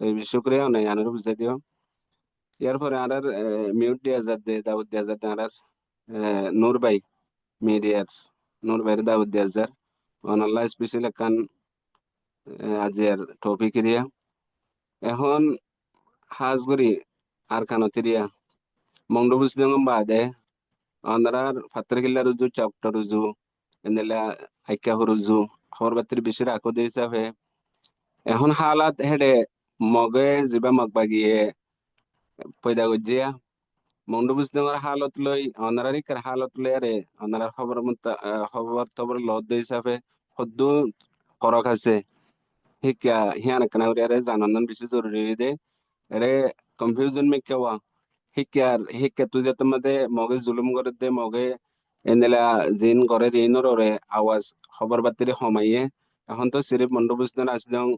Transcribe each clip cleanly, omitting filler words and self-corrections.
তো এই শুক্রিয়া নাই আনার বুঝাই দিও এরপরে আর মিউট দিয়া যাতে দাউদ দিয়া যাতে আর নূর ভাই মিডিয়ার নূর ভাইয়ের দাউদ দিয়া যার অনাল্লাহ স্পেশাল কান আজের টপিক দিয়া এখন হাজগুড়ি আর কানতিরিয়া মংডু বুঝলাম বাদে অনারার ফাত্রকিল্লা রুজু চাপটা রুজু এনেলা আইকা রুজু খবর বাতির বেশি রাখো দিয়ে হিসাবে এখন হালাত হেডে মগে জিবা মগবাগিয়ে পয়দা গজিয়া মংডু বুঝলাম হালত লই অনারার ইকার হালত লই আরে অনারার খবর খবর টবর লত দিয়ে হিসাবে সদ্দু করক আছে শিক্ষা হিয়ান কানা আরে জানান বেশি জরুরি দে এরে কনফিউজন মে কেওয়া শিক্ষা তুই যাতে মধ্যে মগে জুলুম করে দে মগে এনেলা জিন করে রিনর ওরে আওয়াজ খবর বাতিরে সমাইয়ে এখন তো সিরিফ মন্ডু বুঝতে আসলাম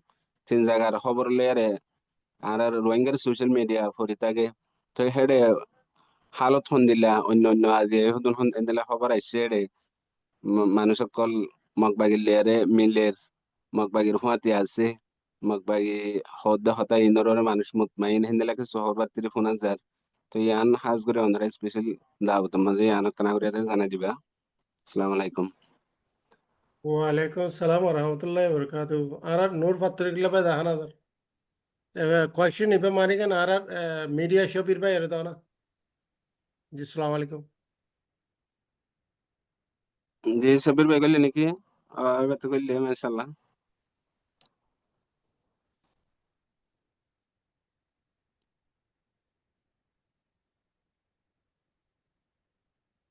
তিন জায়গার খবর লেয়ারে আর রোহিঙ্গার সোশ্যাল মিডিয়া ফরি থাকে তো হেডে হালত হন দিলা অন্য অন্য আজি হুদুন হন এনেলা খবর আইসে হেডে মানুষ সকল মগবাগির লেয়ারে মিলের মগবাগির হুয়াতি আছে মগবাগি হদ্দা হতা ইনর মানুষ মুতমাইন হেন্দেলাকে শহর বাতিরে ফোনা যার তো ইয়ান হাজ করে অন্ধ্রা স্পেশাল দাওয়াত মাঝে ইয়ান কানা করে জানাই দিবা আসসালামু আলাইকুম ওয়ালাইকুম আসসালাম রহমতুল্লাহ বরকাত আর নূর পত্রিকলা পাই দেখা না কোয়েশ্চেন ইবে মানি কেন আর মিডিয়া শপির ভাই এর দাও না জি সালাম আলাইকুম জি সবির ভাই করলে নাকি এবার তো করলে মাশাআল্লাহ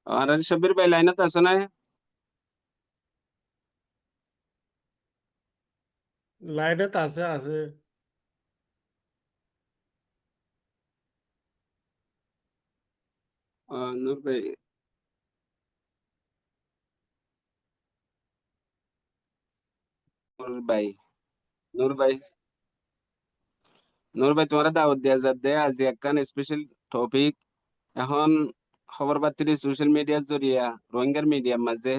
আর সবির ভাই লাইনত আছে না লাইনে তো আছে আছে নূর ভাই নূর ভাই নূর ভাই নূর ভাই তোমার দাওয়াত দেয়া যাত দে আজ একখান স্পেশাল টপিক এখন খবর বাতিরি সোশ্যাল মিডিয়ার জরিয়া রোহিঙ্গার মিডিয়ার মাঝে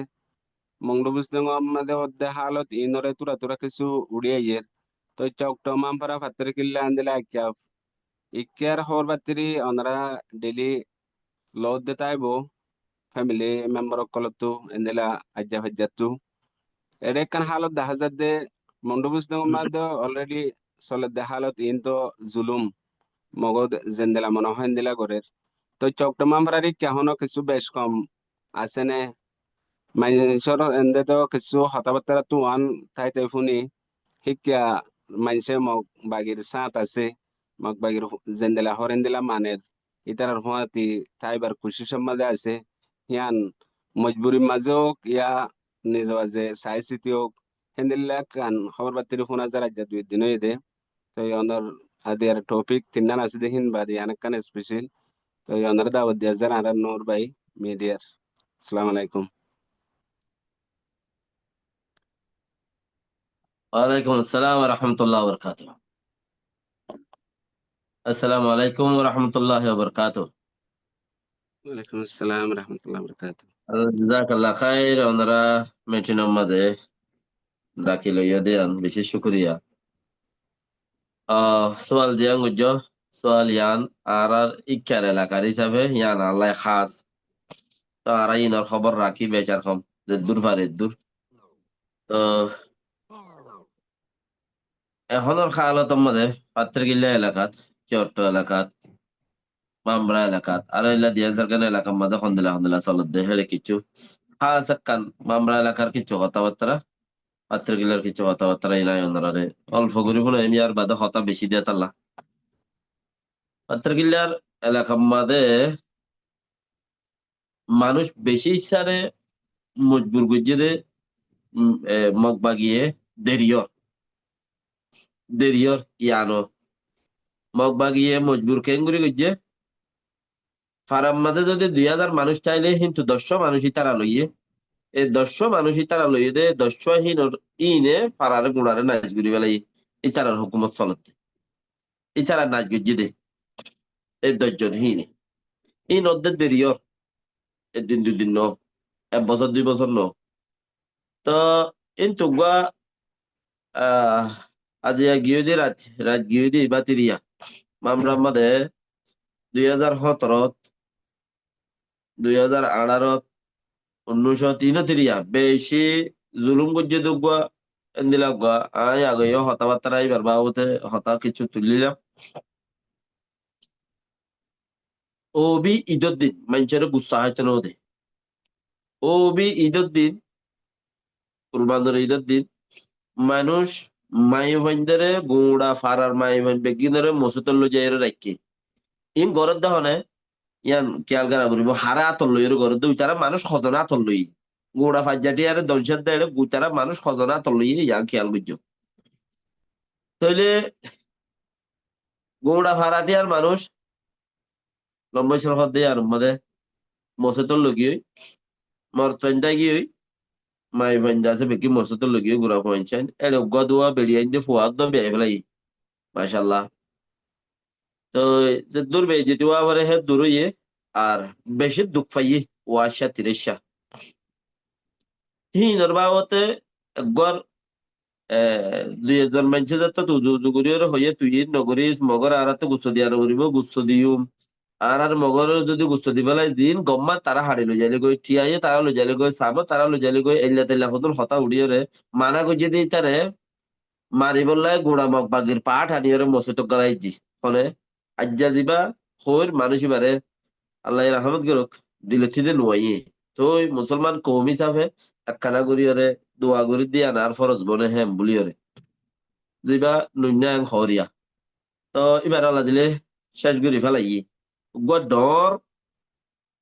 মংডু বুঝলাম মাঝে অধ্যে হালত ইনরে তুরা তুরা কিছু উড়িয়ে ইয়ের তো চকটো মামপারা ফাত্তর কিল্লা আন্দিলা আইকিয়া ইকের খবর বাতিরি ওনারা ডেলি লোড দে তাইবো ফ্যামিলি মেম্বার কলতো এন্দেলা আজ্জা হজ্জাতু এর একখান হালত দেখা যাচ্ছে মন্ডু বুঝলাম মাঝে অলরেডি চলে দে হালত ইন তো জুলুম মগদ জেন্দেলা মনে হয় দিলা করে তো চকটো মামপারারি কেহনো কিছু বেশ কম আছে নে মানুষের এন্দে তো কিছু হতাবার্তা তুয়ান তাই তাই শুনি শিক্ষা মানুষে মগ বাগির সাঁত আছে মগ বাগির জেন্দেলা হরেন্দেলা মানের ইতার হুয়াতি তাইবার খুশি সম্মাদে আছে হিয়ান মজবুরির মাঝে হোক ইয়া নিজ যে চাই চিতি হোক হেন্দিল্লা কান খবর বাতির শোনা যায় রাজ্যা দুই দিন দে তো এই অনর আদিয়ার টপিক তিনটান আছে দেখিন বাদি অনেক কান স্পেশাল তো এই অনর দাওয়াত দিয়া যান আর নূর ভাই মিডিয়ার আসসালামু আলাইকুম ওয়ালাইকুম আসসালাম রহমতুল্লাহ বরকাত আসসালামু আলাইকুম রহমতুল্লাহ বরকাত ওয়ালাইকুম আসসালাম রহমতুল্লাহ বরকাতুহ জাজাকাল্লাহ খাইর ওনারা মেটিনের মাঝে দাখিল হইয়া দেন বেশি শুক্রিয়া সোয়াল জিয়াং উজ্জ সোয়াল ইয়ান আর ইকার এলাকার হিসাবে ইয়ান আল্লাহ খাস তো আর ইনর খবর রাখি বেচার কম যে দূর পারে দূর তো এখনের খালতের মধ্যে পাত্রগিল্লা এলাকাত চট্ট এলাকাত মামরা এলাকাত আর এলা দিয়া সরকার এলাকার মাঝে হন্দিলা চলত দে হেরে কিছু খাস কান মামরা এলাকার কিছু কথাবার্তা পাত্রগিলার কিছু কথাবার্তা এই নাই অন্যরারে অল্প করে শুনে আমি আর বাদে কথা বেশি দিয়ে তাল্লা পাত্রগিল্লার এলাকার মাঝে মানুষ বেশি ইচ্ছারে মজবুর গুজে দে মগ বাগিয়ে দেরিয়র ইয়ানো মগ বাগিয়ে মজবুর কেঙ্গুরি গুজে ফারাম মাঝে যদি 2000 মানুষ চাইলে কিন্তু 10 মানুষই তারা লইয়ে এই 10 মানুষই তারা লইয়ে দে 10 ইনে ফারারে গুণারে নাচ গুড়ি বেলাই ইতারার হুকুমত চলতে ইতারা নাচ গুজি দে এই 10 জন হিনে ইন অর্ধেক দেরিয়র একদিন 2 দিন ন 1 বছর 2 বছর ন তো ইন তুগা আজিয়া গিয়ে রাত রাত গিয়ে বাতিরিয়া মামলার মধ্যে 2017 2018 1933 বেশি জুলুম করছে দুগুয়া এন্দিলাগুয়া আই আগে হতাবার্তা এবার বাবুতে হতা কিছু তুলিলাম ও বি ঈদের দিন মানুষের গুসা হইতে নদে ও বি ঈদের দিন কুরবানের ঈদের দিন মানুষ মাই ভাইন্দরে গুড়া ফারার মাই ভাইন বেগিনরে মসুতল যাই রাখি ইন গরদ দহনে ইয়ান খেয়াল করা বলিব হারা আতল লইয়ের গরদ উইতারা মানুষ খজনা আতল লই গুড়া ফাজ্জাটি আর দর্শন দেয় গুইতারা মানুষ খজনা আতল লই ইয়ান খেয়াল বুঝছো তাইলে গুড়া ফারাটি আর মানুষ লম্বা সরহদ দিয়ে আর মধ্যে মসুতল লগিয়ে মরতন্ডা গিয়ে মাই ভাইন্দা আছে বেকি মসুতল লগিয়ে গুড়া ফাইনছেন এর গদুয়া বেরিয়ে দিয়ে ফুয়াদ দম বেয়ে ফেলাই মাশাল্লাহ তো যে দূর বে যেতে আবার হে দূর ইয়ে আর বেশি দুঃখ পাইয়ে ওয়াশা তিরেশা হি নরবাওতে একবার 2 জন মানুষে যাতে উজু উজু করিয়ার হইয়ে তুই নগরিস মগর আর তো গুচ্ছ দিয়ার করিব গুচ্ছ দিউম আর মগর যদি গুচ্ছ দি পেলাই দিন গম্মা তারা হাড়ি লই যাইলে গই টিয়াইয়ে তারা লই যাইলে গই সাবো তারা লই যাইলে গই এল্লা তেল্লা হতন হতা উড়িয়ে মানা গজিয়ে দিই তারে মারি বললাই গুড়া মগ বাগির পাঠ আনিয়ে মসুত গড়াই দি ফলে আজ্জা যিবা হইর মানুষ বারে আল্লাহ রহমত গরক দিলে থিদে নুয়াইয়ে তো মুসলমান কৌম হিসাবে একখানা করিয়রে দোয়া করি দিয়া আর ফরজ বনে হেম বলিয়রে যিবা নুন্যাং হরিয়া তো এবার আল্লাহ দিলে শেষ করি ফেলাই গুয়া ডর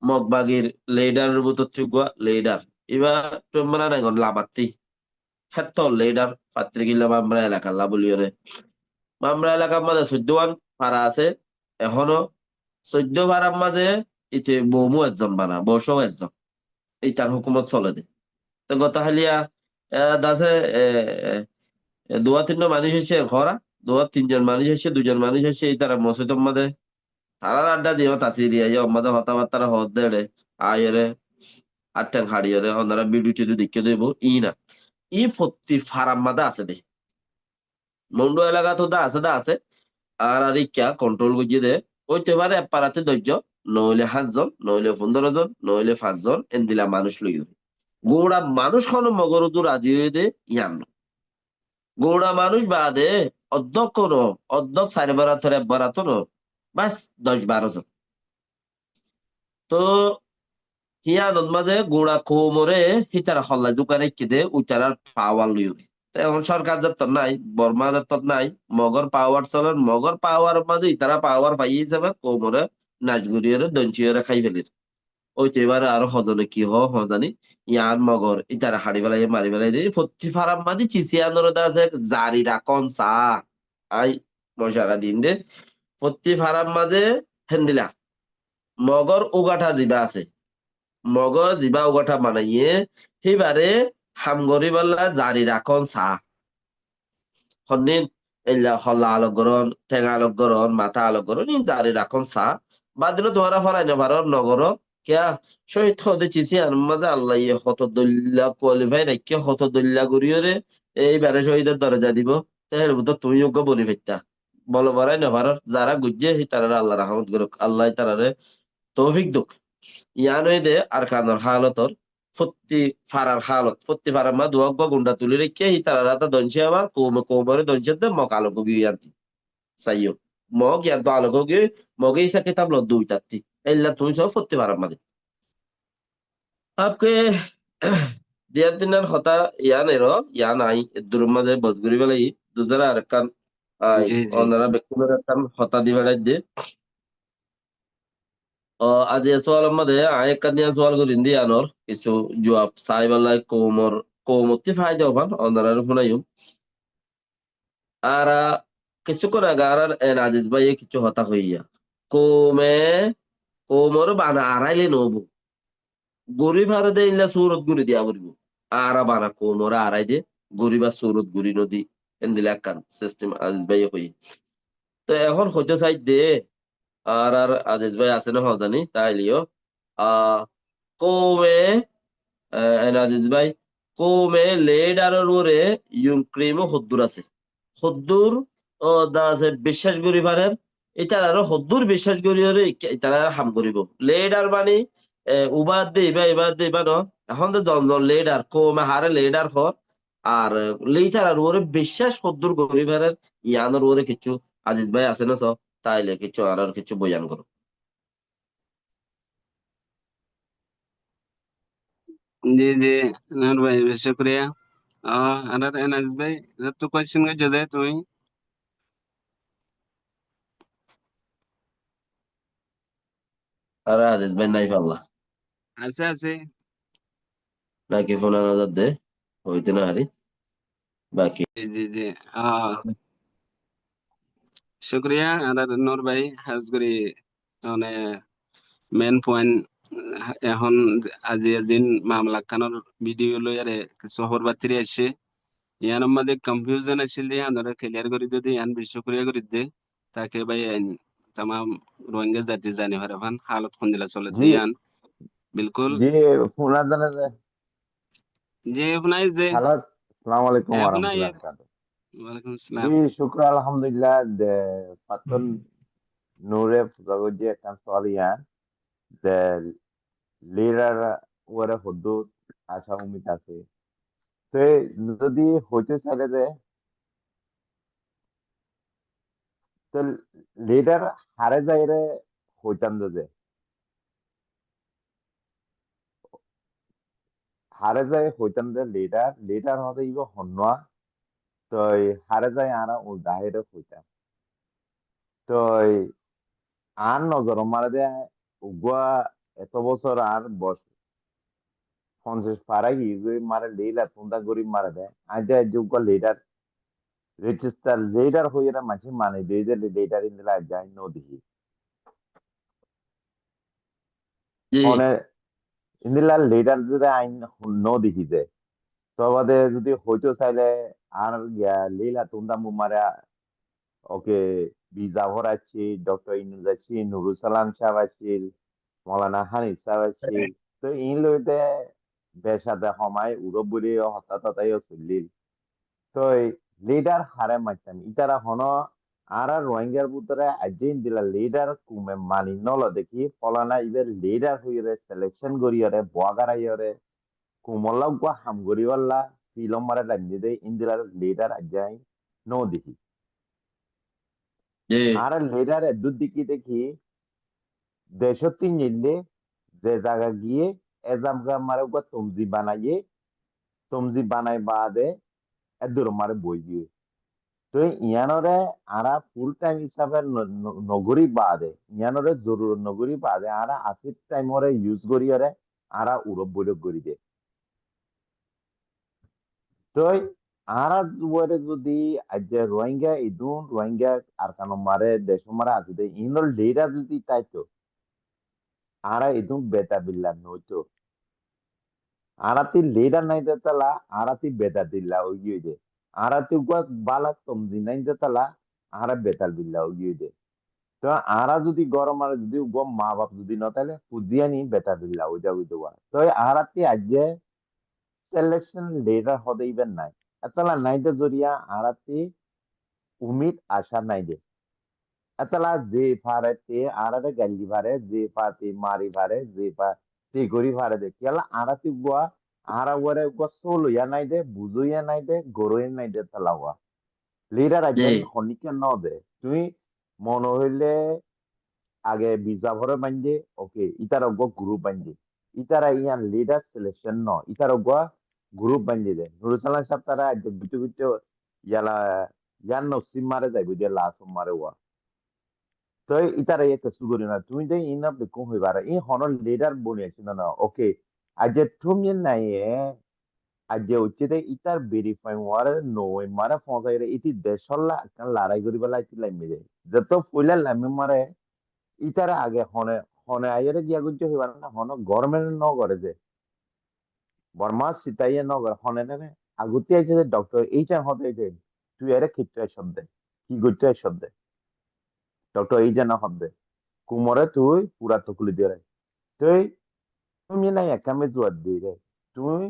মগবাগির লেডার বুতর গুয়া লেডার এবার তোমরা নাই লাবাত্তি হেত্ত লেডার পাত্রিকিল্লা মামরা এলাকা লাবলিয়রে মামরা এলাকার মাঝে 14 পাড়া আছে এখনো 14 পাড়ার মাঝে ইতে বৌমু একজন বানা বর্ষও একজন এই তার হুকুমত চলে দে তো গত হালিয়া দাসে দুয়া তিনজন মানুষ এসে ঘরা দুয়া 3জন মানুষ এসে 2জন মানুষ এসে এই তারা মসজিদের মাঝে তারার আড্ডা দিও তাসি দিয়া আমাদের হতাবার্তারা হদ দেড়ে আয়েরে আটটাং হাড়িয়ে ওনারা বিডু টিডু দেখে দেব না ই ফত্তি ফারাম মাদা আছে দে মন্ডু এলাকা তো দা আছে আর ইকা কন্ট্রোল গুজিয়ে দে ওইতে পারে পাড়াতে 10 জন নইলে 7 জন নইলে 15 জন নইলে 5 জন এন্দিলা মানুষ লই গোড়া মানুষ কোনো মগরুদু রাজি হয়ে দে ইয়ান গোড়া মানুষ বাদে অধ্যক্ষ অধ্যক্ষ 4 বারাত ন বাস 10-12 জন তো হিয়ানত মাঝে গোড়া কোমরে হিতারা হল্লা দোকানে কিদে উচারার পাওয়ার লই এখন সরকার যাত্র নাই বর্মা যাত্র নাই মগর পাওয়ার চলেন মগর পাওয়ার মাঝে ইতারা পাওয়ার পাই হিসাবে কোমরে নাচগুড়িয়ে দঞ্চিয়ে খাই ফেলির ওইতে এবারে আরো হজনে কি হজানি ইয়ান মগর ইতারা হাড়ি বেলাই মারি বেলাই দিয়ে ফত্তি ফারাম মাঝে চিচিয়ানোর আছে জারি রাকন চা আই মশারা দিন দে ফত্তি ফারাম মাঝে হেন্দিলা মগর উগাঠা জিবা আছে মগর জিবা উগাঠা বানাইয়ে সেইবারে হামগরি বললা জারি রাখন চা হন্দিন এলা হল্লা আলোক গরণ ঠেঙা আলোক গরণ মাথা আলোক গরণ জারি রাখন চা বাদিন তোমারা ফরাই না ভারত নগর কেয়া শহীদ হতে চিছি আর মাঝে আল্লাহ হত দল্লা কোয়ালিফাই রাখিয়া হত দল্লা করিয়রে এইবারে শহীদের দরজা দিব তাহের ভিতর তুমি যোগ্য বলি ফেরতা বলো বারাই না ভারত যারা গুজে সেই তারা আল্লাহ রহমত করুক আল্লাহ তারারে তৌফিক দুক ইয়ান দে আর কানার হালতর ফত্তি ফারার হালত ফত্তি ফারার মা দুয়াক গুন্ডা তুলি রেখে হি তারা রাতা দঞ্চে আবার কোমরে দঞ্চে দে মক আলোক গিয়ে আনতি সাইও মগ ইয়ান তো আলোক গিয়ে মগে ইসা কিতাব ল দুই তাত্তি এল্লা তুমি সব ফত্তি ফারার মাদে আপকে দিয়ার দিনার হতা ইয়ান এরো ইয়ান আই দূর মাঝে বজগুরি বেলাই দুজারা আর কান আই জি জি অনারা ব্যক্তিগত কান হতা দি বেড়াই দে আজি সোয়াল মধ্যে আয় কানিয়া সোয়াল করিন দি আনর কিছু জবাব সাইবাল্লাই কোমতি ফায়দা হবান অনারার ফুনাইম আর কিছুক্ষণ আগে আর আজিজ ভাই কিছু হতা হইয়া কোমে কোমর বানা আড়াইলে নবু গরিব হারে দে ইল্লা সুরত গুরি দিয়া বলবো আরা বানা কোমর আড়াই দে গরিবা সুরত গুরি নদী এন্দিলা কান সিস্টেম আজিজ ভাই হই তো এখন হইতে চাই দে আর আজিজ ভাই আছে না হজানি তাইলিও কোমে আজিজ ভাই কোমে লেডারের ওরে ইউন ক্রিমও হদ্দুর আছে সদ্দুর ও দা আছে বিশ্বাস করি পারেন এটা আরো সদ্দুর বিশ্বাস করি তারা হাম করিব লেডার মানে উবাদ দে এবার দে ন এখন তো জন জন লেডার কমে হারে লেডার হর আর লেইতার আর ওরে বিশ্বাস সদ্দুর করি পারেন ইয়ানোর ওরে কিছু আজিজ ভাই আছে না তাইলে কিছু আর কিছু বয়ান করো। जी जी नूर भाई शुक्रिया। अरे एनएस भाई तो क्वेश्चन का जदे तुम्हें আর আজিজ ভাই নাই পাল্লা ऐसे ऐसे নাকি ফোন আনা দে হইতে না হারি বাকি जी जी जी शुक्रिया अरे नूर भाई हाज करी মানে মেন পয়েন্ট এখন আজি আজিন মামলা খানোর ভিডিও লই আরে শহর বাতিরি আসছে ইয়ানোর মধ্যে কনফিউশন আছিল আনারা ক্লিয়ার করে যদি ইয়ান বিশ্ব ক্রিয়া করে দে তাকে ভাই আইন तमाम रोहिंग्या জাতি জানি হারাফান হালত কোন দিলা চলে জি দিয়ান বিলকুল জি ফুনাদানের যে আপনাই যে হ্যালো আসসালামু আলাইকুম আপনাই ওয়া রাহমাতুল্লাহ। ওয়ালাইকুম জি আসসালাম শুক্র আলহামদুলিল্লাহ de patun nure fugagoje kan soaliya de lider ওরে হদুদ আশা উম্মিদ আছে তো যদি হইতে চাইলে যে তো লিডার হারে যাইরে হইতাম যে হারে যায় হইতাম যে লিডার লিডার হতে ইব হন্যা তো হারে যায় আরা ও দাহিরে হইতাম তো আর নজর মারে দে উগুয়া এত বছর আর বস 50 পারাই গই মারে লেলা তুন্দা গরিব মারে দে আজ যোগ্য লিডার রেজিস্টার লিডার হইরা মাঝে মানে দে যে লিডার ইন দিলা যাই নো দিহি জি ফোনে ইন্দিলা লিডার যদি আইন নো দিহি দে তো বাদে যদি হইতো চাইলে আর গিয়া লেলা তুন্দা মু মারে ওকে বিজা ভরাচ্ছি ডক্টর ইনুজ আছি নুরুল সালাম সাহেব আছিল মৌলানা হানিফ সাহেব আছিল তো ইন লইতে বেসাদে সময় উড়ব বুলি হঠাৎ তাইও চলিল তো লিডার হারে মাইতাম ইতারা হন আর রোহিঙ্গার ভিতরে আজইন দিলা লিডার কুমে মানি নল দেখি ফলানা ইবে লিডার হইরে সিলেকশন করিয়রে বগারাইয়রে কুমলা গো হাম করিওয়াল্লা ফিলম মারে লাগনি দে ইন্দিলার লিডার আজাই নো দেখি জি আর লিডার এদুর দিকে দেখি দেশত্তি নিলে যে জায়গা গিয়ে এজাম মারে গো তমজি বানাই বাদে এদুর মারে বই দিয়ে তো ইয়ানরে আরা ফুল টাইম হিসাবে নগরী বাদে ইয়ানরে জরুর নগরী বাদে আরা আসিফ টাইম ওরে ইউজ করি ওরে আরা উড়ব বৈরব করি দে তো আরা ওরে যদি আজ রোহিঙ্গা ইদুন রোহিঙ্গা আর কান মারে দেশ মারে আছে দে ইনর লেরা যদি তাইতো আরা ইদুন বেতা বিল্লা নইতো আরাতি লেডার নাই দেতালা আরাতি বেতা দিল্লা ওই দে আরাতি গো বালা তমজি নাই দেতালা আরা বেতাল বিল্লা ওই দে তো আরা যদি গরম আর যদি গম মা বাপ যদি ন তাহলে পুজিয়ানি বেটা বিল্লা ওইটা ওইটা তো আরাতি আজকে সিলেকশন লেটার হতে ইবেন নাই এতলা নাইতে জরিয়া আরাতি উমিদ আশা নাই দে এতলা যে ফারে তে আরারে গালি ভারে যে পাতি মারি ভারে যে পা তে গরি ভারে দে কেলা আরাতি গুয়া আরা ওরে গো সোলো ইয়া নাই দে বুঝো ইয়া নাই দে গরো ইয়া নাই দে তালা হওয়া লিডার জি আজকে হনিকে ন দে তুই মনে হইলে আগে ভিসা ভরে বান্ধে ওকে ইতার অগ্য গ্রুপ বান্ধে ইতারা ইয়ান লিডার সিলেকশন ন ইতার অগ্য গ্রুপ বান্ধে দে নুরুসালাম সাহেব তারা বিটু বিটু ইয়ালা ইয়ান নসিম মারে যাইব যে লাস্ট মারে ওয়া তো ইতারা এতে সুগরি না তুমি যে ইনা বেকুম হইবারা ই হনর লিডার বনি আছে না না ওকে আজ তুমি নাই আজ উচিতে ইতার ভেরিফাই ওয়ার নয় মারে ফসাই রে ইতি দেশল্লা কান লড়াই করি বেলা ইতি লাইমে দে যত পইলা লাইমে মারে ইতারা আগে হনে হনে আইরে গিয়া গুজে হইবার না হন গভর্নমেন্ট ন করে যে বর্মা সিতাইয়ে ন করে হনে নেবে আগুতি আইছে যে ডক্টর এইচ এম হতে যে তুই এর ক্ষেত্রে শব্দে কি গুজে শব্দে ডক্টর এইচ এম শব্দে কুমরে তুই পুরা তকুলি দিয়ে রে তুই তুমি নাই একামে জুয়ার দিয়ে রে তুই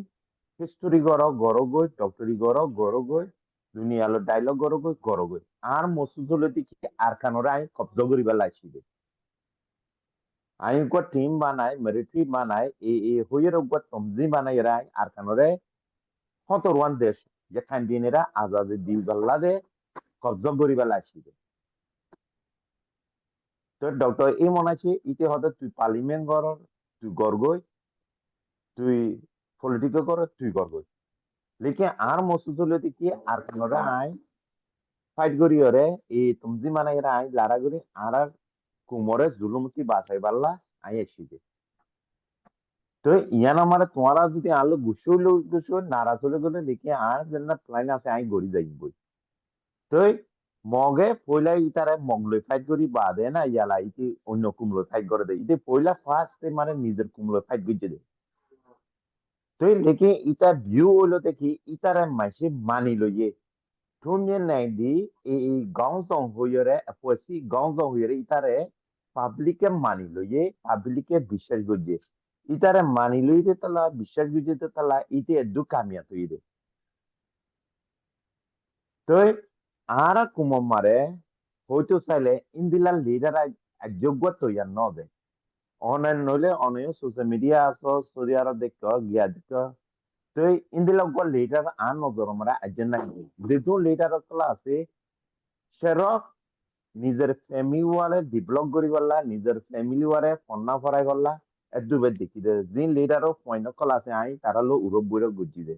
হিস্টোরি গড় গড় গই ডক্টরি গড় গড় গই দুনিয়ালো ডায়লগ গরগই আর মসুদুল দিকে আর কানরে আই কব্জ করিবা লাইছিবে আই গো টিম বানাই মিলিটারি বানাই এই হইয়ের গো তমজি বানাই রাই আর কানরে হতরওয়ান দেশ যে খান্ডিনেরা আজাদে দিবাল্লা দে কব্জ করিবা লাইছিবে তো ডক্টর এই মনে আছে ইতে হতে তুই পার্লিমেন্ট কর তুই গরগই তুই পলিটিক্যাল কর তুই গরগই লেকিন আর মসুদুল দিকে আর কানরে আই ফাইট করি ওরে এই তমজি বানাই রাই লারা করি আর কুমরে জুলুমতি বাসাই বাল্লা আই এসিবে তো ইয়ান আমার তোমারা যদি আলো গুছো নারাজ হলে গেলে দেখি আর যেন প্লাইন আছে আই গড়ি যাই বই তো মগে পয়লা ইতারে মগলই ফাইট করি বাদে না ইয়ালা ইতি অন্য কুমলো ফাইট করে দেয় ইতি পয়লা ফার্স্ট মানে নিজের কুমলো ফাইট করছে দে তো দেখি ইটা ভিউ হইলো দেখি ইতারে মাসে মানি লইয়ে তুমি নাই দি এই গাঁও জং হইরে পয়সি গাঁও জং হইরে ইতারে পাবলিকে মানি লইয়ে পাবলিকে বিশ্বাস করছে ইতারে মানি লইতে তালা বিশ্বাস করতে তালা ইতে এদু কামিয়া তৈরি তো আর কুমম মারে হয়তো চাইলে ইন্দিলা লিডার যোগ্য তৈয়ার ন দে অনলাইন নইলে অনয় সোশ্যাল মিডিয়া আছো সৌদি আরব দেখো গিয়া দেখো তো ইন্দিলা লিডার আন নজর মারা আজেন নাই যেহেতু লিডার আছে সেরক নিজের ফ্যামিলি ওয়ারে ডেভেলপ করি গলা নিজের ফ্যামিলি ওয়ারে ফন্না ফরাই গলা এদুবে দেখি দে যিন লিডারও পয়েন্ট কল আছে আই তারা লো উরব বইরব গুজি দে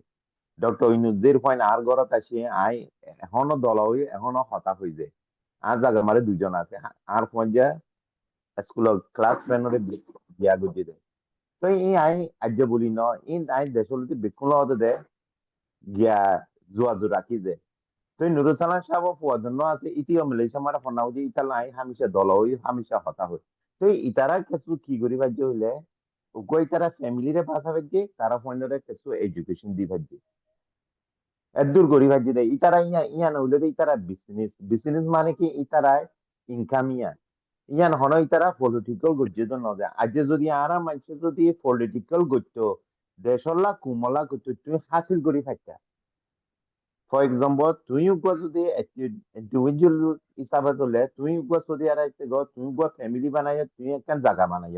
ডক্টর ইনুজের পয়েন্ট আর গরত আছে আই এখনো দল হই এখনো হতাশ হই যায় আর জায়গা মারে দুজন আছে আর পয়েন্ট যা স্কুল ক্লাস ফ্রেন্ডরে বিয়া গুজি দে তো এই আই আজ বলি ন ইন আই দেশলতি বিকুল হতে দে গিয়া জুয়া জু রাখি দে তো নুরুসালাম সাহেব ফুয়াদন্য আছে ইতিও মিলেছে আমার ফোনাও যে ইতা নাই হামিশা দল হই হামিশা হতা হই তো ইতারা কিছু কি করি ভাজ্য হইলে উগো ইতারা ফ্যামিলিরে বাসা ভাজ্যে তারা ফোনরে কিছু এডুকেশন দি ভাজ্যে এদূর করি ভাজ্যে দেয় ইতারা ইয়া না হইলে ইতারা বিজনেস মানে কি ইতারা ইনকাম ইয়ান হন ইতারা পলিটিক্যাল গজ্জে তো ন যায় আজ যদি আরা মানুষ যদি পলিটিক্যাল গজ্জ দেশলা কুমলা গজ্জ তুমি হাসিল করি ফাইতা ফর এক্সাম্পল তুই যদি ইন্ডিভিজুয়াল হিসাবে চলে তুই যদি আর তুই ফ্যামিলি বানাই তুই একটা জায়গা বানাই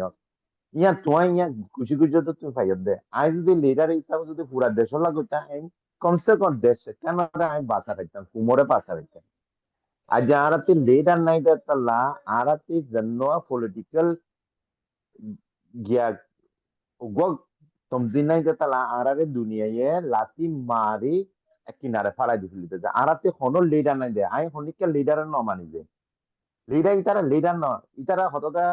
ইয়া তোমার ইয়া খুশি খুশি তো তুমি ফাইয়ার দে আই যদি লিডার হিসাবে যদি পুরা দেশ লাগতা কমসে কম দেশ কেন আমি বাসা রাখতাম কুমোরে বাসা রাখতাম আর যে আরাতে লিডার নাই দেতাল্লা আরাতে জন্য পলিটিক্যাল গিয়া উগো তমদিন নাই দেতাল্লা আরারে দুনিয়ায় লাতি মারি কিনারে ফালাই দিছিল যে আরাতে হনো লিডার নাই দে আই হনিকে লিডার ন মানি দে লিডার ইতারা লিডার ন ইতারা হতটা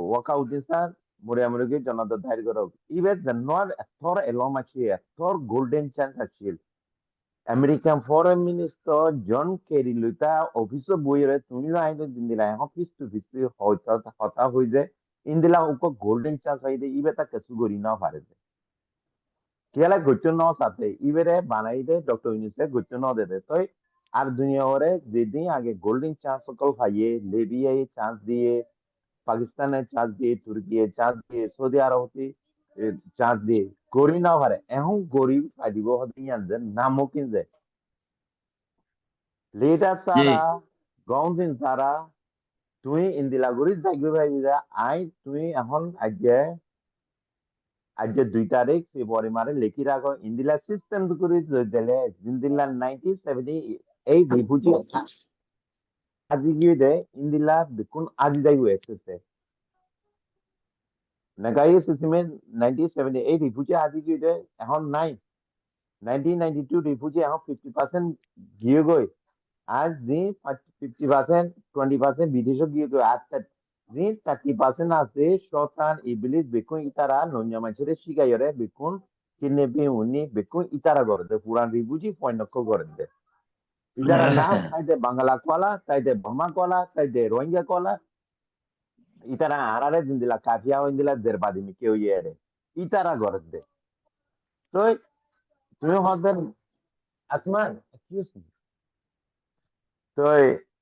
ওয়াকআউট দিছার মুরে মুরগি জনদ ধাইর করব ইবে জন্নর এথর এলম আছে এথর গোল্ডেন চান্স আছে American foreign minister John Kerry লুটা অফিস বইরে তুমি আইন দিন দিলা এখন ফিস টু ফিস হয়তো হতা হই যায় ইন্দিলা উক গোল্ডেন চান্স হইদে ইবে তা কিছু করি না পারে কেলা গচ্ছ ন সাথে ইবেরে বানাই দে ডক্টর ইউনিসে গচ্ছ ন দে তো আর দুনিয়া ওরে যেদিন আগে গোল্ডেন চান্স সকল পাইয়ে লিবিয়ায় চান্স দিয়ে পাকিস্তানে চান্স দিয়ে তুর্কি চান্স দিয়ে সৌদি আরবতে চান্স দিয়ে গড়ি না পারে এখন গড়ি পাইব হতে ইয়ান যে নামকিন যে লিডার জি সারা গঞ্জিন সারা তুই ইন্দিলা গড়ি যাইবে ভাইবি যে আই তুই এখন আজকে আজকে 2 তারিখ ফেব্রুয়ারি মারে লেখি রাখো ইন্দিলা সিস্টেম করে দিলে ইন্দিলা 1978 রিফিউজি আজি গিয়ে দে ইন্দিলা বিকুন আজি যাইবে এসেছে নাগাই সিস্টেমে 1978 রিফিউজি আজি গিয়ে দে এখন নাই 1992 রিফিউজি এখন 50% গিয়ে গই আজ দি 50% 20% বিদেশে গিয়ে গই আর দি 30% আছে শতান ইবলিস বেকুন ইতারা নঞ্জা মাইছরে শিগাইরে বেকুন কিনে বে উনি বেকুন ইতারা করে দে পুরান রিফিউজি পয়েন্ট করে দে ইতারা না চাইতে বাংলা কলা চাইতে ভমা কলা চাইতে রোহিঙ্গা কলা ইতারা আরারে জিন্দিলা কাফিয়া হইন্দিলা দেরবাদিমি কেউ ইয়ে ইতারা করে দে তো তুমি হদের আসমান এক্সকিউজ মি তো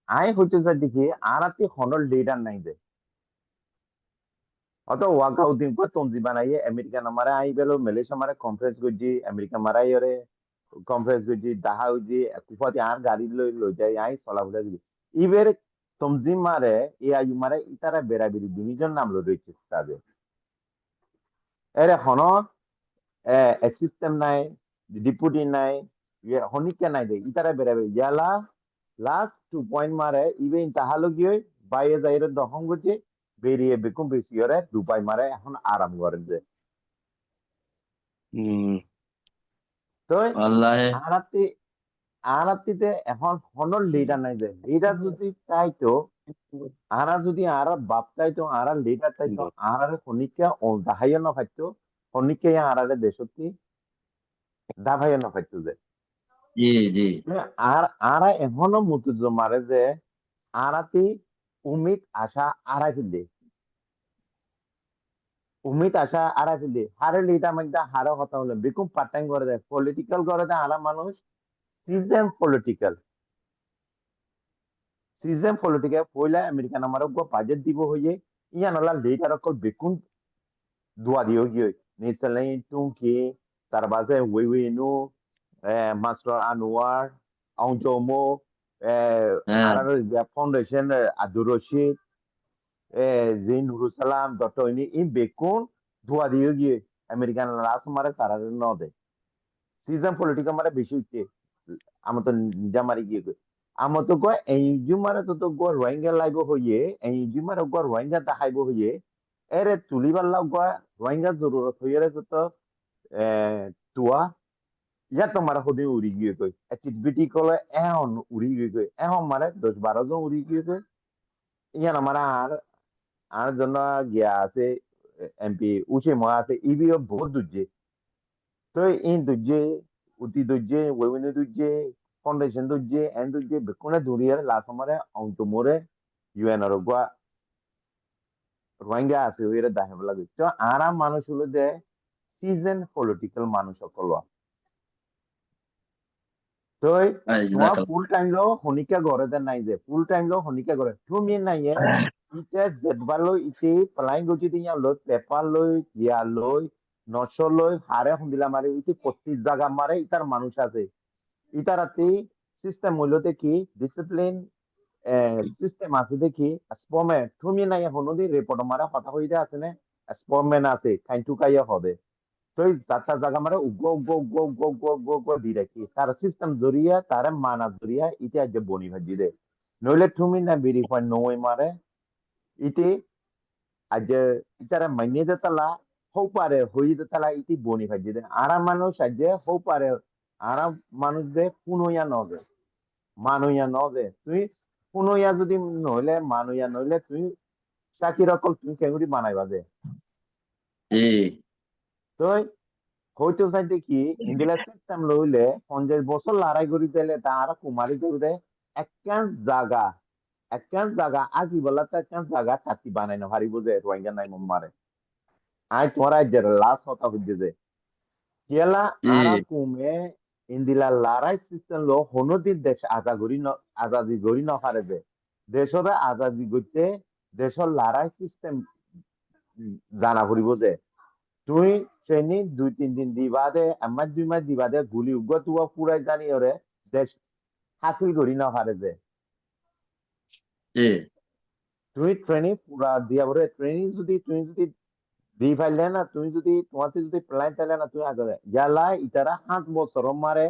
আই হচ্ছে যে দেখি আরাতে হনর লিডার নাই দে অত ওয়াকআউট দিন কো তমজি বানাইয়ে আমেরিকা নামারে আই বেলো মালয়েশিয়া মারে কনফারেন্স গজি আমেরিকা মারাই রে কনফারেন্স করছি দেখা হয়েছে কুফাতে আর গাড়ি লই যাই আই চলাফেরা দিবি ইবের তমজি মারে এ আয়ু মারে ইতারা বেড়াবিড়ি দুইজন নাম রয়েছে তাদের এর হন সিস্টেম নাই ডিপুটি নাই হনিকে নাই দে ইতারা বেড়াবে ইয়ালা লাস্ট 2 পয়েন্ট মারে ইবে তাহালো গিয়ে বাইরে যাইরে দহন করছে বেরিয়ে বেকুম বেশি করে দুপাই মারে এখন আরাম করে যে তো আল্লাহে আরাতি আরাতিতে এখন হনর লিডার নাই যে লিডার যদি চাইতো আরা যদি আরা বাপ চাইতো আরা লিডার চাইতো আরারে হনিকে দাহাইয়া না পাইতো হনিকে আরারে দেশতি দাহাইয়া না পাইতো যে জি জি আর আরা এখনো মুতুজ মারে যে আরাতি উমিদ আশা আরা ফিললে উমিদ আশা আরা ফিললে হারে লিডার মধ্যে হারে কথা হলো বিকুম পার্ট টাইম করে দেয় পলিটিক্যাল করে দেয় আরা মানুষ সিজন পলিটিক্যাল পয়লা আমেরিকান আমার বাজেট দিব হয়ে ইয়ান ওলা লিডার অকল বিকুম দোয়া দিও গিয়ে নিশ্চয় টুঙ্কি তার বাজে ওয়েনু মাস্টার আনোয়ার আউজমো হ্যাঁ আর ফাউন্ডেশন আব্দুর রশিদ যে নুরুসালাম ডক্টর ইন বেকুন দোয়া দিও গিয়ে আমেরিকান লাস্ট মারে তারা ন দেয় সিজন পলিটিক্যাল মারে বেশি হচ্ছে আমার তো নিজা মারি গিয়ে আমার তো কয় এই মারে তো রোহিঙ্গা লাইব হইয়ে এই মারে রোহিঙ্গা দেখাইব হইয়ে এরে তুলিবার লাগ রোহিঙ্গা জরুরত হইয়ে তো তুয়া ইয়াত তোমার সদে উড়ি গিয়ে কই এক্টিভিটি কলে এখন উড়ি গিয়ে কই এখন মানে 10-12 জন উড়ি গিয়ে কই ইয়ান আমার আর জন্য গিয়া আছে এমপি উসে মা আছে ইবিও বহুত দুজে তো ইন দুজে উতি দুজে ওয়েনে দুজে ফাউন্ডেশন দুজে এন দুজে বেকুনে দুরিয়ার লাস আমারে অন্ত মোরে ইউএন আর গয়া রোহিঙ্গা আছে ওইরা দাহে লাগে তো আরাম মানুষ হলো যে সিজন পলিটিক্যাল মানুষ সকল তো তোমার জাজাকাল্লাহ ফুল টাইম লো হনিকা ঘরে দেন নাই যে ফুল টাইম লো হনিকা ঘরে তুমি নাই ইতে জেদবার লই ইতে প্লাইং গজি দিয়া লই পেপার লই গিয়া লই নশো লই হারে হুন্দিলা মারে ইতে 25 জায়গা মারে ইতার মানুষ আছে ইতারাতে সিস্টেম হইলতে কি ডিসিপ্লিন সিস্টেম আছে দেখি স্পমে তুমি নাই হনদি রিপোর্ট মারা কথা হইতে আছে না স্পমম্যান আছে খাইন টুকাইয়া হবে তো যাত্রা জায়গা মানে উগ্র উগ্র উগ্র উগ্র উগ্র উগ্র উগ্র দি রাখি তার সিস্টেম জরিয়া তার মানা জরিয়া ইতে আজ বনি ভাজি দে নইলে তুমি না বেরি হয় নই মারে ইতে আজ ইতারা মাইনে যে তালা হও পারে হই যে তালা ইতি বনি ভাজি দে আরা মানুষ আজ হও পারে আরা মানুষ দে পুনইয়া নবে মানুইয়া নবে তুই পুনইয়া যদি নইলে মানুইয়া নইলে তুই চাকরি রকল তুমি কেমনি বানাইবা দে জি তো হয়তো চাইতে কি ইন্দিলা সিস্টেম লইলে 50 বছর লড়াই করি দিলে তারা কুমারী করে একখান জায়গা আজি বলা তো একখান জায়গা চাকরি বানাই না হারিব যে রোহিঙ্গা নাই মারে আই তোমার যে লাস্ট কথা হচ্ছে যে কেলা জি আরা কুমে ইন্দিলা লড়াই সিস্টেম লো হনদিন দেশ আজাদি গড়ি না পারে যে দেশের আজাদি করতে দেশের লড়াই সিস্টেম জানা ফুরিব যে তুই ট্রেনিং 2-3 দিন দিবা দে আমার 2 মাস দিবা দে গুলি উগ্র তুয়া পুরাই জানি ওরে দেশ হাসিল করি না পারে যে জি তুই ট্রেনিং পুরা দিয়া বলে ট্রেনিং যদি তুই যদি দি পাইলে না তুই যদি তোমাতে যদি প্ল্যান চাইলে না তুই আগে ইয়ালা ইতারা 8 বছর মারে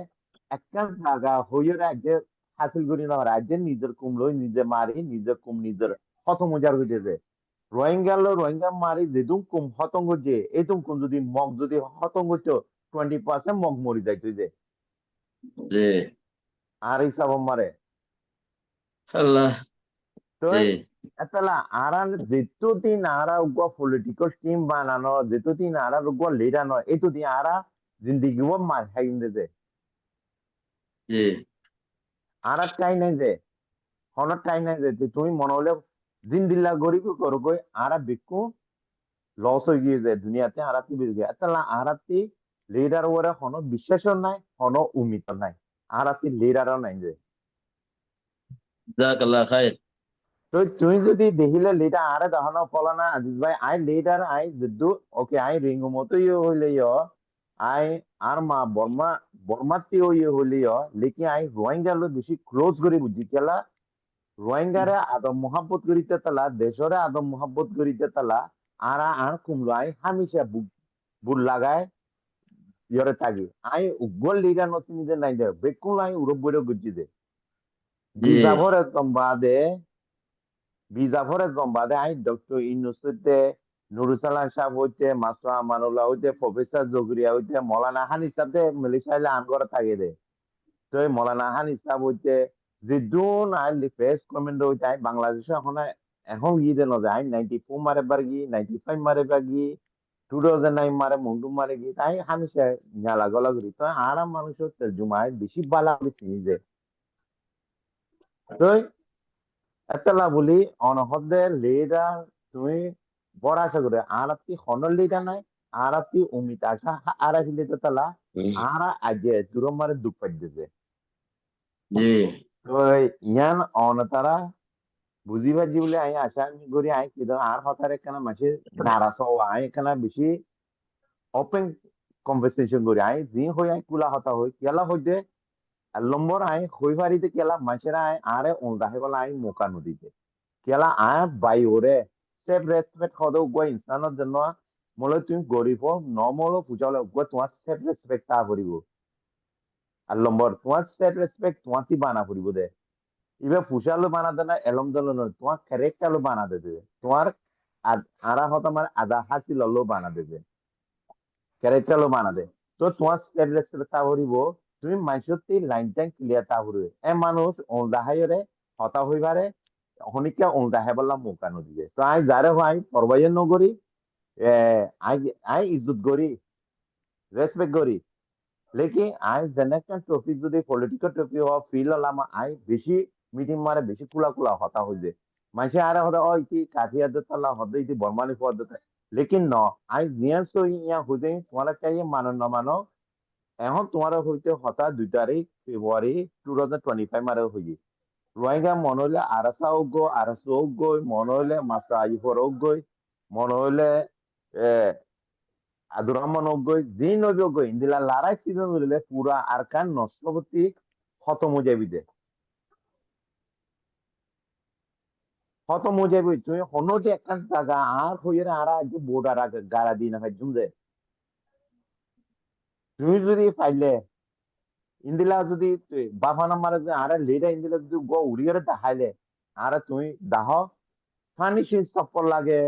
একটা জায়গা হইয়ে রাখে হাসিল করি না পারে আজ নিজের কুম লই নিজে মারি নিজের কুম নিজের হত মজার হইতেছে রোহিঙ্গা মারি যেদুম কুম হতঙ্গ যে এদুম কুম যদি মগ যদি হতঙ্গ তো 20% মগ মরি যাইতো যে জি আর হিসাব মারে আল্লাহ তো জি এতলা আর যেতুদিন আরা উগ্র পলিটিক্যাল টিম বানানো যেতুদিন আরা উগ্র লিডার নয় এতদিন আরা জিন্দিগি মার খাইন যে জি আর চাই নাই যে হনত চাই নাই যে তুমি মনে হলে জিন্দিল্লা গরিব করো গই আরা বিকু লস হয়ে গিয়ে যায় দুনিয়াতে আরাতি বেরিয়ে গিয়ে এতলা আরাতি লিডার ওরে হন বিশ্বাসও নাই হন উমিত নাই আরাতি লিডারও নাই যে জাজাকাল্লাহ খাইর তো তুই যদি দেখিলে লিডার আরে দহন ফলানা আজিজ ভাই আই লিডার আই যদ্দু ওকে আই রিঙ্গু মতো হইলে আই আর মা বর্মাতে ইয়ে হলিও লেকিন আই রোহিঙ্গা লো বেশি ক্লোজ করে বুঝি কেলা রোহিঙ্গারে আদম মোহাব্বত করিতে তালা দেশরে আদম মোহাব্বত করিতে তালা আর কুমলো আই হামিশা বুল লাগায় ইয়রে থাকি আই উগ্র লিডার নথি নিজে নাই দে বেকুল আই উরব বইরে বুঝি দে জি বিজাভরে বাদে আই ডক্টর ইউনুসতে নুরুসালাম সাহেব হইতে মাস্টার আমানুল্লাহ হইতে প্রফেসর জগরিয়া হইতে মৌলানা হানিফ সাহেব মালয়েশিয়ালে আনগরে থাকে দে তো এই মৌলানা হানিফ সাহেব হইতে জিদুন আই ফেস কমেন্ট হইতে আই বাংলাদেশে এখন গিয়ে দেন আই 94 মারে বারগি 95 মারে বারগি 2009 মারে মুন্ডু মারে গি তাই হামিশা ঝালা গলা করি তো আরাম মানুষের তর্জুমায় বেশি বালা চিনি যে তো এতলা বলি অনহদে লিডার তুমি বড় আশা করে আর আপনি হনর লিডার নাই আর আপনি অমিত আশা আর আসলে তো তালা আর আজে তুরম মারে দুঃখ পাই দিতে জি তো ইয়ান অনতারা বুঝিবার বলে আই আশা আমি করি আই কিন্তু আর হতারে কেন মাসে নারাজ হওয়া আই কেন বেশি ওপেন কনভারসেশন করি আই জি হই আই কুলা হতা হই কেলা হইতে আর নম্বর আই হই ফারিতে কেলা মাসেরা আই আরে উল্টা হে বলা আই মোকা নদীতে কেলা আয় বাই ওরে সেফ রেসপেক্ট হদে উগা ইনসানের জন্য মলে তুমি গরিব নমলো বুঝালে উগা তোমার সেফ রেসপেক্ট তা করিব আর নম্বর তোমার সেফ রেসপেক্ট তোমার তি বানা করিব দে ইবে ফুসালো বানা দে না এলম দল নয় তোমার ক্যারেক্টারলো বানা দে দে তোমার আরা হতা মানে আদা হাসি ললো বানা দেবে ক্যারেক্টারলো বানা দে তো তোমার সেফ রেসপেক্ট তা করিব তুমি মাইসতি লাইন টাইম ক্লিয়ার তা করিবে এ মানুষ ওলদা হাইরে হতা হইবারে হনিকা উল্টা হেবলা মুখা নদীতে তো আই যারে হয় পরবাইয়ের নগরী এ আই আই ইজ্জত করি রেসপেক্ট করি লেকিন আই যেনে একটা টপিক যদি পলিটিক্যাল টপিক হওয়া ফিল হলাম আই বেশি মিটিং মারে বেশি কুলা কুলা হতা হয়ে যায় মাসে আরে হতে ও ইতি কাঠিয়া দতালা হতে ইতি বর্মানি পদ দতা লেকিন ন আই জিয়ান সো ইয়া হুদে তোমার চাই মানো ন মানো এখন তোমার হইতে হতা 2 তারিখ ফেব্রুয়ারি 2025 মারে হয়ে রোহিঙ্গা মনে হইলে আরাসা উগ্র আরাসা উগ্র মনে হইলে মাস্টার আইফর উগ্র মনে হইলে এ আদুর রহমান উগ্র যে নবী উগ্র ইন্দিলা লড়াই সিজন হইলে পুরা আরকান নষ্টপতি খতম হয়ে যাবি দে খতম হয়ে যাবি তুই হনো যে একখান জায়গা আর হইয়ে আর আগে বোর্ডার আগে গাড়া দিই না ভাই জুমদে তুমি যদি পাইলে ইন্দিলা যদি বাফানা মারে আরে লেডা ইন্দিলা যদি গো উড়িয়ে দেখাইলে আরে তুমি দাহ ফানিশিং সফল লাগে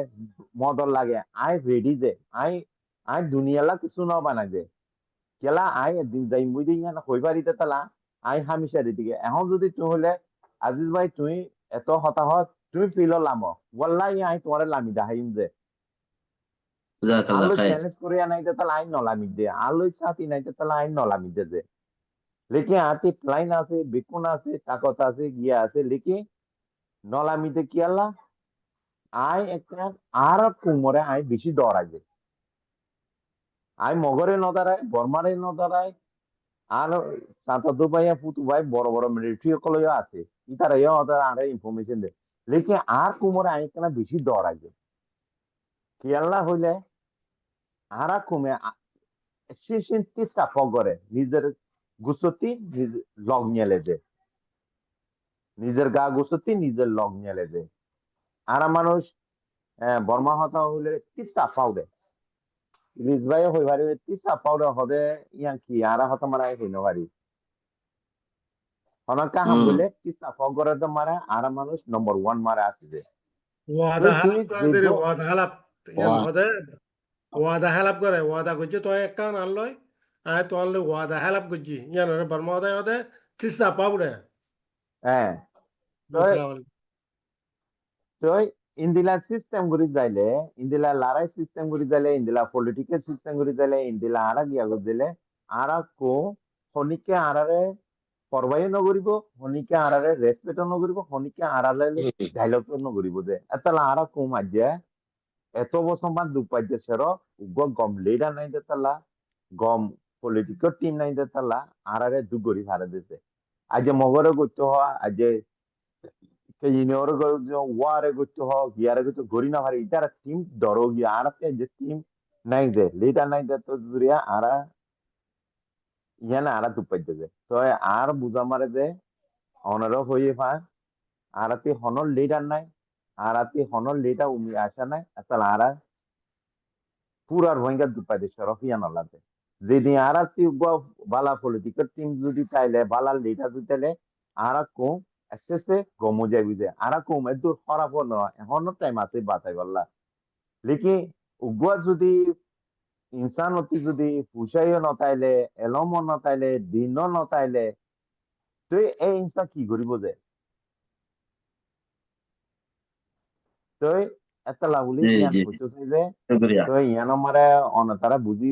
মদর লাগে আই রেডি দে আই আই দুনিয়ালা কিছু ন বানাই দে কেলা আই একদিন যাই মুই দিই না হইবারিতে তালা আই হামিশা দিকে এখন যদি তুমি হলে আজিজ ভাই তুমি এত হতাহত তুমি ফিল লাম ওয়াল্লাহি আই তোমারে লামি দেখাইম যে জাজাকাল্লাহ আলো খাইর চ্যালেঞ্জ করিয়া নাইতে তালা আই নলামি দে আলোই সাথী নাইতে তালা আই নলামি দে যে লেকিন আতি প্লাইন আছে বেকুন আছে তাকত আছে গিয়া আছে লেকিন নলামিতে কি আল্লাহ আই একটা আর কুমরে আই বেশি ডরাই দে আই মগরে ন দাঁড়ায় বর্মারে ন দাঁড়ায় আর সাঁতা দুবাইয়া ফুতু ভাই বড় বড় মিলিটারি সকল আছে ইতারা ওদের আরে ইনফরমেশন দে লেকিন আর কুমরে আই কেনা বেশি ডরাই দে কেয়াল্লা হইলে আরা কুমে সে তিস্তা ফগরে নিজের গুসতি লগ নিয়ে দে নিজের গা গুসতি নিজের লগ নিয়ে দে আরা মানুষ বর্মা হতা হইলে তিস্তা ফাও দে রিজভাই হই পারি তিস্তা পাউডার হদে ইয়াং কি আরা হতা মারা হইনো পারি হনকা হাম হুম গলে তিস্তা ফগরে তো মারা আরা মানুষ নম্বর 1 মারা আছে ওয়াদা তুই হালাপ করে দিলে যেগো ওয়াদা হালাপ ইয়ান হদে ওয়াদা হালাপ করে ওয়াদা করছে তো একখান আনলয় আয় তো আনলে ওয়াদা হালাপ করছি ইয়ান ওরে বর্মা হদে হদে তিসা পাউড়ে হ্যাঁ তো আসসালামু আলাইকুম তো ইন্দিলা সিস্টেম গুরি যাইলে ইন্দিলা লড়াই সিস্টেম গুরি যাইলে ইন্দিলা পলিটিক্যাল সিস্টেম গুরি যাইলে ইন্দিলা আরা গিয়া দিলে আরা কো হনিকে আরারে পরবাই নগরিব হনিকে আরারে রেসপেক্ট নগরিব হনিকে আরালে ডায়লগ নগরিব দে এতলা আরা কো মাঝে এত বছর মান দুপাইতে সের গম লিডার নাই দেতালা গম পলিটিক্যাল টিম নাই দেতালা আরারে দুগরি হারে দিতে আজ মগরে করতে হওয়া আজ ইনিয়র ওয়ারে করতে হোক ইয়ারে করতে গরি না ভারে ইতারা টিম ডরো গিয়া আরাতে যে টিম নাই দে লিডার নাই দে তো দুরিয়া আরা ইয়ানা আরা দুপাই দে তো আর বুঝা মারে যে অনারও হয়ে ফা আরাতে হনর লিডার নাই আরাতে হনর লিডার উমি আসা নাই আসল আরা পুরার ভয়ঙ্কর দুপাই দে সরফিয়ান আলাদে যেদিন আরাতে বালা পলিটিক্যাল টিম যদি তাইলে বালা লিডার যদি তাইলে আরা কম এসেসে গমো যাই বুঝে আরা কম এদু হরাপ নয় এখনো টাইম আছে বাতাই বললা লেকিন উগুয়া যদি ইনসান অতি যদি পুষাইও নতাইলে এলমও নতাইলে দিনও নতাইলে তুই এই ইনসান কি করিব যে তুই একটা লাগুলি জি ইয়ান জি হইতো যে শুক্রিয়া। তুই ইয়ান আমারে অনতারা বুঝি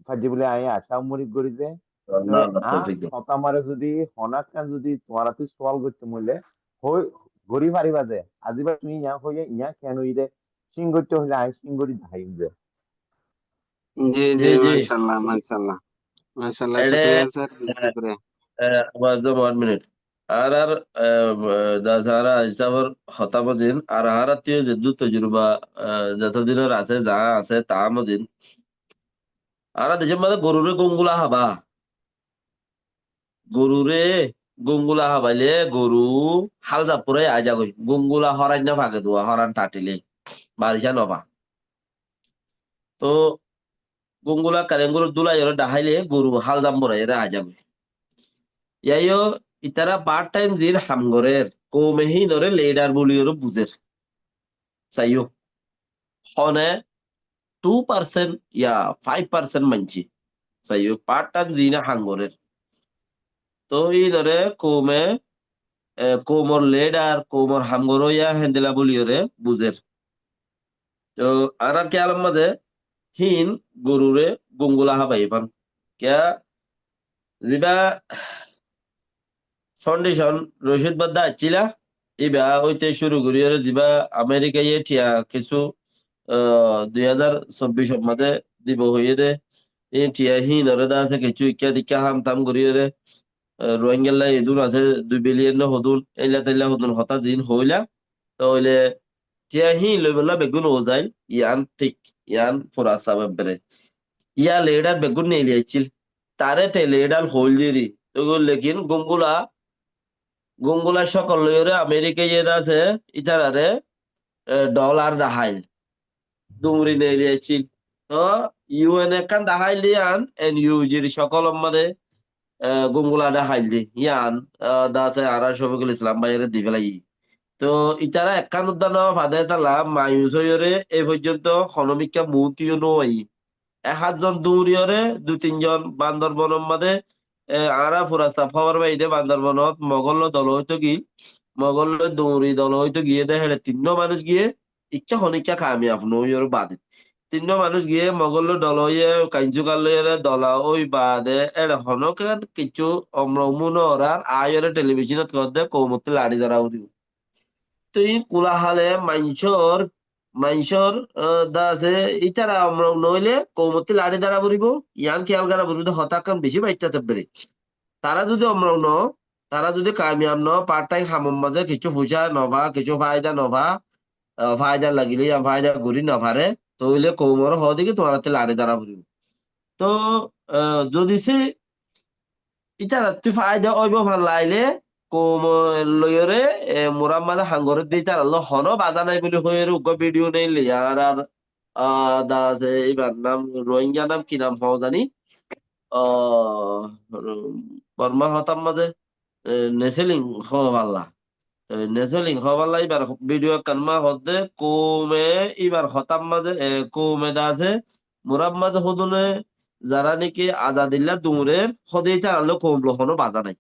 ফাজি বলে আই আশা মরি করি যে তুই আল্লাহ আল্লাহ আ তৌফিক দিন। হতা মারে যদি হনাক কান যদি তোমারা তুই সওয়াল করতে মইলে হই গরি পারিবা যে আজিবা তুমি ইয়া হইয়া ইয়া কেন ইরে সিং করতে হইলে আই সিং করি ধাইম যে জি জি, জি জি মাশাল্লাহ মাশাল্লাহ মাশাল্লাহ, এডে শুক্রিয়া স্যার, শুক্রিয়া। ওয়াজম 1 মিনিট আর দা যারা হিসাবর হতা মজিন আর হারাতীয় যে দু তজুরবা যতদিনের আছে যা আছে তা মজিন আর দেশের মধ্যে গরুরে গঙ্গুলা হাবা গরুরে গঙ্গুলা হাবাইলে গরু হাল জাপুরে আজা গই গঙ্গুলা হরাই না ভাগে দোয়া হরান টাটিলে বারিশা নবা তো গঙ্গুলা কারেঙ্গুর দুলা এর ডাহাইলে গরু হাল জাম্বরে এরা আজা গই ইয়াইও ইতারা পার্ট টাইম জির হামগরের কৌমেহি নরে লেডার বলিওর বুঝের চাইও হনে 2% ইয়া 5% মানছি চাইও পার্ট টাইম জিনা হাঙ্গরের তো এই ধরে কৌমে কৌমর লেডার কৌমর হামগর ইয়া হেন্দেলা বলিওরে বুঝের তো আর কে আলম মাঝে হিন গরুরে গঙ্গুলা হাবাই পান কে জিবা ফাউন্ডেশন রশিদ বাদ্দা আছিলা ইবা ওইতে শুরু করি আর জিবা আমেরিকা ইয়ে ঠিয়া কিছু 2024 মাঝে দিব হইয়ে দে এই ঠিয়া হিন ওরে দা থেকে কিছু ইকা দিকা হাম তাম করি রে রোহিঙ্গাল্লা এদুন আছে 2 বিলিয়ন হদুন এলা তেলা হদুন হতা জিন হইলা তো হইলে ঠিয়া হিন লই বলা বেগুন ও যায় ইয়ান ঠিক ইয়ান ফোরা সাবাব বেরে ইয়া লেডার বেগুন নেই লিয়াইছিল তারে তে লেডার হইল দিরি তো লেকিন গঙ্গুলা গঙ্গুলা সকল লইরে আমেরিকা ইয়ে আছে ইতারারে ডলার দাহাইল দুমরি নেলিয়েছিল তো ইউএন একান দাহাইল দিয়ান এন ইউজির সকল মাদে গঙ্গুলা দাহাইল দি ইয়ান দাসে আরা শফিকুল ইসলাম ভাইয়ের দিবেলাই তো ইতারা একান উদ্যান ফাদে তালা মায়ুস হইরে এই পর্যন্ত খনমিকা মুতিও নই 1 জন দৌড়িয়রে 2-3 জন বান্দরবনের মাদে আরা ফুরাস্তা খবর বাইদে বান্দরবনত মগল দল হইতো কি মগল দৌড়ি দল হইতো গিয়ে দেখে 3 মানুষ গিয়ে ইচ্ছা হনিকা খামি আপনি ওই বাদে 3 মানুষ গিয়ে মগল দল হইয়ে কাঞ্জুকালের দলা ওই বাদে এর হনকের কিছু অম্রমুন ওরার আয়রে টেলিভিশনত করতে কৌমতে লাড়ি ধরা উদিও তো এই কোলাহালে মাইনসর দাসে ইতারা আমরা নইলে কৌমতি লাড়ি দ্বারা বলিব ইয়ান খেয়াল করা বলিব হতাকান বেশি বাইটাতে পারে তারা যদি আমরা ন তারা যদি কামিয়াব ন পার্ট টাইম হামম মাঝে কিছু পয়সা নভা কিছু ফায়দা নভা ফায়দা লাগিলে ফায়দা ঘুরি নভারে তইলে কৌমর হদিকে তোমার লাড়ি দ্বারা বলিব তো যদি সে ইতারা তুই ফায়দা ওইব ভাল লাইলে কোম লয়রে মুরাম্মাদা হাঙ্গরে দি তার আল্লাহ হন বাধা নাই বলে হয়ে উগ্র ভিডিও নেই লিয়ার আর দা আছে এবার নাম রোহিঙ্গা নাম কি নাম হও জানি আহ বর্মা হতাম মাঝে নেসেলিং হবাল্লা নেসেলিং হবাল্লা এবার ভিডিও কানমা হতে কোমে এবার হতাম মাঝে কোমে দা আছে মুরাম মাঝে হদুনে যারা নাকি আজাদিল্লা দুমুরের সদাই তার আল্লাহ কোম লহনো বাধা নাই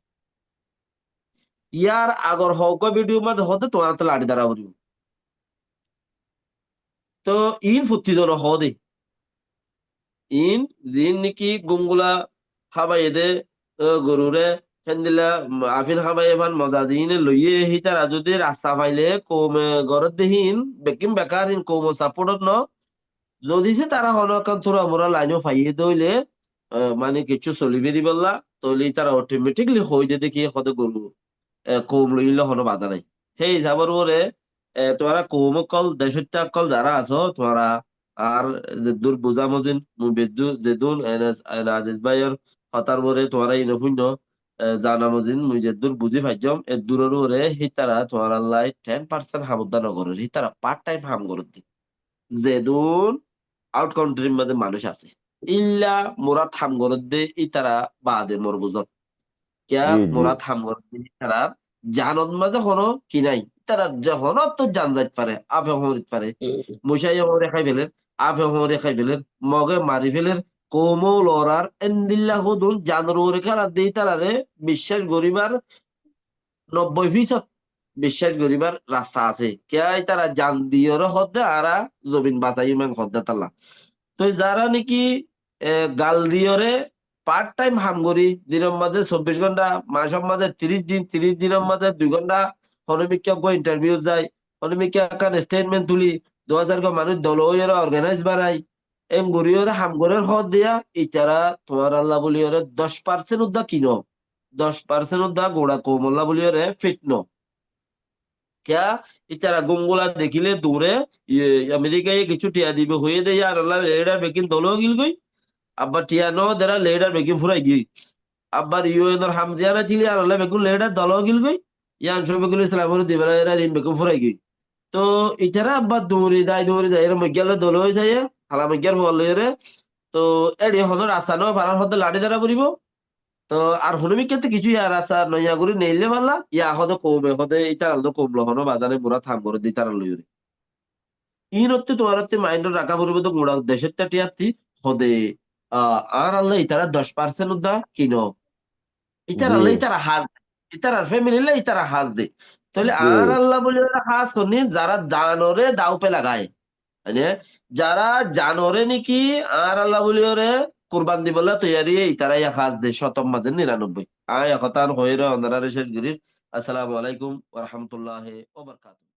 ইয়ার আগর হক ভিডিও মাঝে হতে তোমার তো লাড়ি দ্বারা হরিব তো ইন ফুটি জন হদে ইন জিন নাকি গুমগুলা হাবাই দে গরুরে হেন্দিলা আফিন হাবাই এফান মজা দিনে লইয়ে হি তারা যদি রাস্তা পাইলে কম ঘরত দেহিন বেকিম বেকার ইন কম সাপোর্টত ন যদি সে তারা হনকান তোরা মোরা লাইনও ফাইয়ে দইলে মানে কিছু চলিবে দিবল্লা তইলে তারা অটোমেটিকলি হই দে দেখি হতে গরু কৌম লইলে হনো বাধা নাই সেই হিসাবের পরে তোমরা কৌম কল দেশত্যাগ কল যারা আছো তোমরা আর যে দূর বুঝামজিন বেদু যেদুন এনএস আজিজ ভাইয়ের হতার পরে তোমার এই নফুন্য জানামজিন মুইজেদুর বুঝি ফাইজম এ দূরের ওরে হিতারা তোমার আল্লাহ 10% হামুদ্দা নগরের হিতারা পার্ট টাইম হাম করত দি যেদুন আউট কান্ট্রির মধ্যে মানুষ আছে ইল্লা মোরা থাম করত দে ইতারা বাদে মোর বুঝত কিয়া জি জি মোরা থাম করত দে ইতারা জানত মাঝে হনো কি নাই তারা যখন তো জান যাইতে পারে আফে হমরিত পারে মুসাই হমরে খাই ফেলেন আফে হমরে খাই ফেলেন মগে মারি ফেলেন কোমো লড়ার এন্দিল্লা হুদুন জানুরে খেলা দিই তারারে বিশ্বাস গরিবার 90% বিশ্বাস গরিবার রাস্তা আছে কেয়াই তারা জান দিয়র হদ্দে আরা জমিন বাঁচাই মান হদ্দে তালা তো যারা নাকি গাল দিয়রে পার্ট টাইম হাম করি দিনের মাঝে 24 ঘন্টা মাসের মাঝে 30 দিন 30 দিনের মাঝে 2 ঘন্টা হনমিকা ইন্টারভিউ যায় হনমিকা কান স্টেটমেন্ট তুলি 2000 মানুষ দল হইরা অর্গানাইজ বানাই এম গরিয়রে হাম গরের হদ দিয়া ইতারা তোমার আল্লাহ বলি ওরে 10% উদ্দা কিনো 10% উদ্দা গোড়া কোমল্লা বলি ওরে ফিট ন क्या इचारा गुंगुला देखिले दूरे ये अमेरिका ये किछु टिया दिबे हुए दे यार अल्लाह लेडर बेकिन दलो गिल गई अब टिया नो देरा लेडर बेकिन फुराई गई अब इयो एदर हमजियाना चिली यार अल्लाह बेकिन लेडर दलो गिल गई या अनशो बेकिन इस्लाम दिबरा एरा रिम बेकिन फुराई गई तो इचारा अब दूरी दाई एरा मग्याला दलो होई जाय हाला मग्यार बोल रे तो एडी हनर आसानो फारार हद लाडी दारा बरिबो তো আর হনুমি ক্ষেত্রে কিছু ইয়া রাস্তা নইয়া করে নেইলে পারলা ইয়া হদে কমে হদে ইতার আলদো কমলো হনো বাজারে বুড়া থাম করে দিতার লইরে ইন হচ্ছে তোমার হচ্ছে মাইন্ড রাখা পড়বে তো গোড়া দেশের টিয়াতি হদে আর আল্লাহ ইতারা 10% উদ্দা কিনো ইতার জি আল্লাহ ইতারা হাজ ইতার ফ্যামিলি লে ইতারা হাজ দে তাহলে জি আর আল্লাহ বলে হাজ করনি যারা জানরে দাও পে লাগায় মানে যারা জানরে নাকি আর আল্লাহ বলি ওরে কুরবান দিবলা তৈয়ারি ইতারাই হাজ দে শতম মাঝে 99 আয় হতান হইরে অনারারে শেষ গরিব আসসালামু আলাইকুম ওয়া রাহমাতুল্লাহি ওয়া বারাকাতুহু